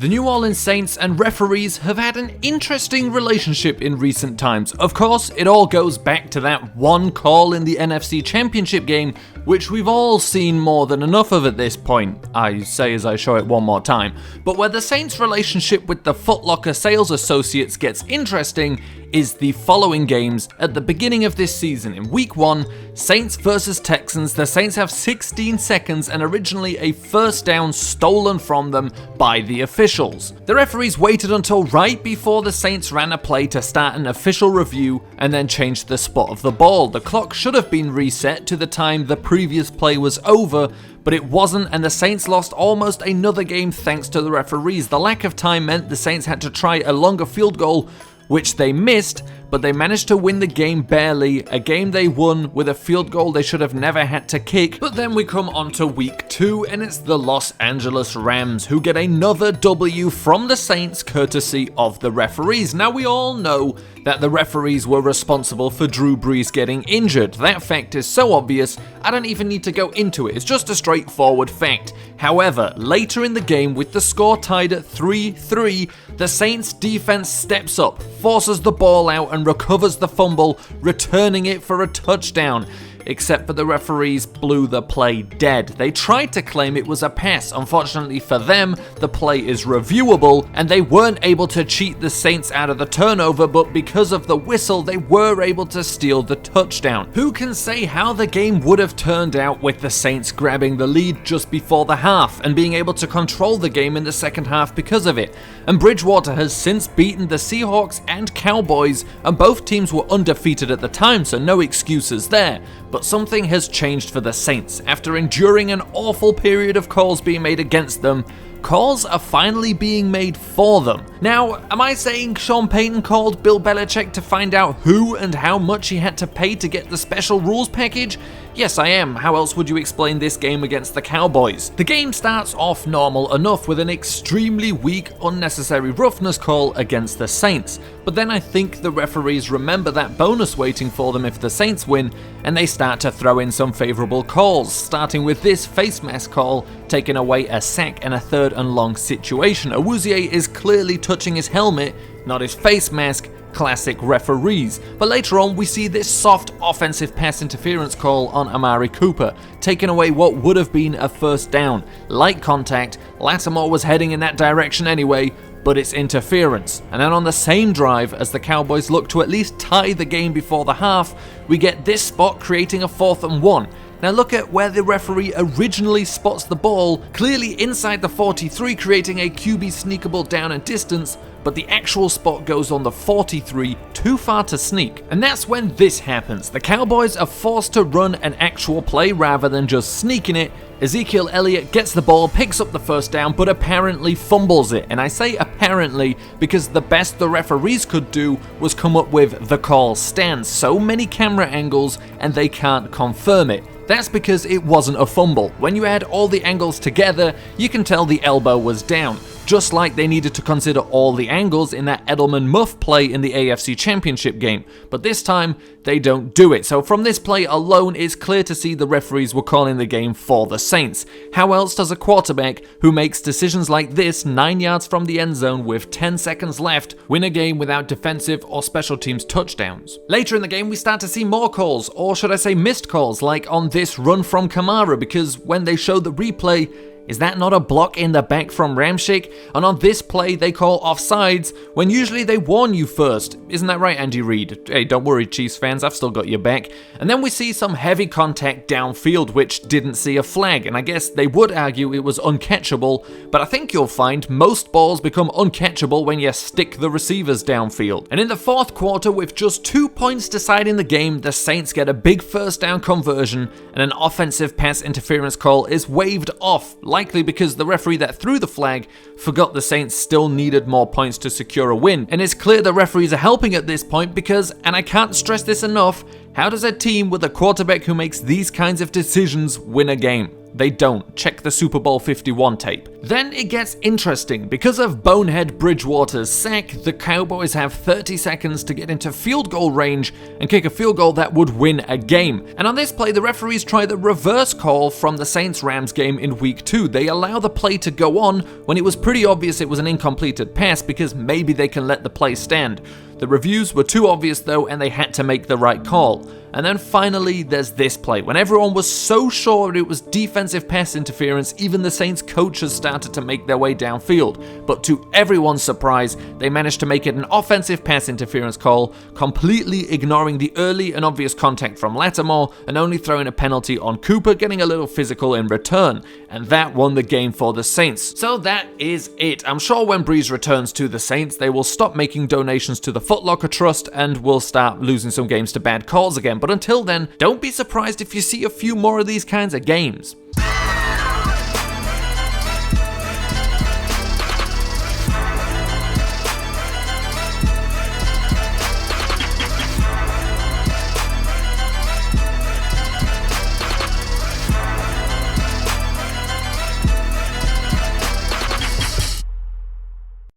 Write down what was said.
The New Orleans Saints and referees have had an interesting relationship in recent times. Of course, it all goes back to that one call in the NFC Championship game, which we've all seen more than enough of at this point, I say as I show it one more time. But where the Saints' relationship with the Foot Locker sales associates gets interesting is the following games at the beginning of this season. In week 1, Saints versus Texans, the Saints have 16 seconds and originally a first down stolen from them by the officials. The referees waited until right before the Saints ran a play to start an official review and then changed the spot of the ball. The clock should have been reset to the time the previous play was over, but it wasn't, and the Saints lost almost another game thanks to the referees. The lack of time meant the Saints had to try a longer field goal, which they missed, but they managed to win the game barely, a game they won with a field goal they should have never had to kick. But then we come on to week 2, and it's the Los Angeles Rams who get another W from the Saints courtesy of the referees. Now we all know that the referees were responsible for Drew Brees getting injured. That fact is so obvious, I don't even need to go into it, it's just a straightforward fact. However, later in the game with the score tied at 3-3, the Saints defense steps up, forces the ball out and recovers the fumble, returning it for a touchdown. Except for the referees blew the play dead. They tried to claim it was a pass. Unfortunately for them, the play is reviewable, and they weren't able to cheat the Saints out of the turnover, but because of the whistle, they were able to steal the touchdown. Who can say how the game would have turned out with the Saints grabbing the lead just before the half and being able to control the game in the second half because of it? And Bridgewater has since beaten the Seahawks and Cowboys, and both teams were undefeated at the time, so no excuses there. But something has changed for the Saints. After enduring an awful period of calls being made against them, calls are finally being made for them. Now, am I saying Sean Payton called Bill Belichick to find out who and how much he had to pay to get the special rules package? Yes, I am. How else would you explain this game against the Cowboys? The game starts off normal enough with an extremely weak, unnecessary roughness call against the Saints. But then I think the referees remember that bonus waiting for them if the Saints win, and they start to throw in some favorable calls, starting with this face mask call, taking away a sack and a 3rd and long situation. Awuzie is clearly touching his helmet, not his face mask. Classic referees. But later on we see this soft offensive pass interference call on Amari Cooper, taking away what would have been a first down. Light contact, Lattimore was heading in that direction anyway, but it's interference. And then on the same drive, as the Cowboys look to at least tie the game before the half, we get this spot creating a 4th and 1. Now look at where the referee originally spots the ball, clearly inside the 43, creating a QB sneakable down and distance, but the actual spot goes on the 43, too far to sneak. And that's when this happens. The Cowboys are forced to run an actual play rather than just sneaking it. Ezekiel Elliott gets the ball, picks up the first down, but apparently fumbles it. And I say apparently because the best the referees could do was come up with the call stands. So many camera angles and they can't confirm it. That's because it wasn't a fumble. When you add all the angles together, you can tell the elbow was down. Just like they needed to consider all the angles in that Edelman-Muff play in the AFC Championship game. But this time, they don't do it. So from this play alone, it's clear to see the referees were calling the game for the Saints. How else does a quarterback who makes decisions like this 9 yards from the end zone with 10 seconds left win a game without defensive or special teams touchdowns? Later in the game, we start to see more calls, or should I say missed calls, like on this run from Kamara, because when they show the replay, is that not a block in the back from Ramchick? And on this play, they call offsides when usually they warn you first. Isn't that right, Andy Reid? Hey, don't worry, Chiefs fans, I've still got your back. And then we see some heavy contact downfield, which didn't see a flag. And I guess they would argue it was uncatchable, but I think you'll find most balls become uncatchable when you stick the receivers downfield. And in the 4th quarter, with just 2 points deciding the game, the Saints get a big first down conversion, and an offensive pass interference call is waved off, likely because the referee that threw the flag forgot the Saints still needed more points to secure a win. And it's clear the referees are helping at this point because, and I can't stress this enough, How does a team with a quarterback who makes these kinds of decisions win a game? They don't. Check the Super Bowl 51 tape. Then it gets interesting. Because of bonehead Bridgewater's sack, the Cowboys have 30 seconds to get into field goal range and kick a field goal that would win a game. And on this play, the referees try the reverse call from the Saints-Rams game in week 2. They allow the play to go on when it was pretty obvious it was an incompleted pass because maybe they can let the play stand. The reviews were too obvious though, and they had to make the right call. And then finally, there's this play. When everyone was so sure it was defensive pass interference, even the Saints coaches started to make their way downfield. But to everyone's surprise, they managed to make it an offensive pass interference call, completely ignoring the early and obvious contact from Lattimore and only throwing a penalty on Cooper, getting a little physical in return. And that won the game for the Saints. So that is it. I'm sure when Breeze returns to the Saints, they will stop making donations to the Foot Locker Trust and will start losing some games to bad calls again. But until then, don't be surprised if you see a few more of these kinds of games.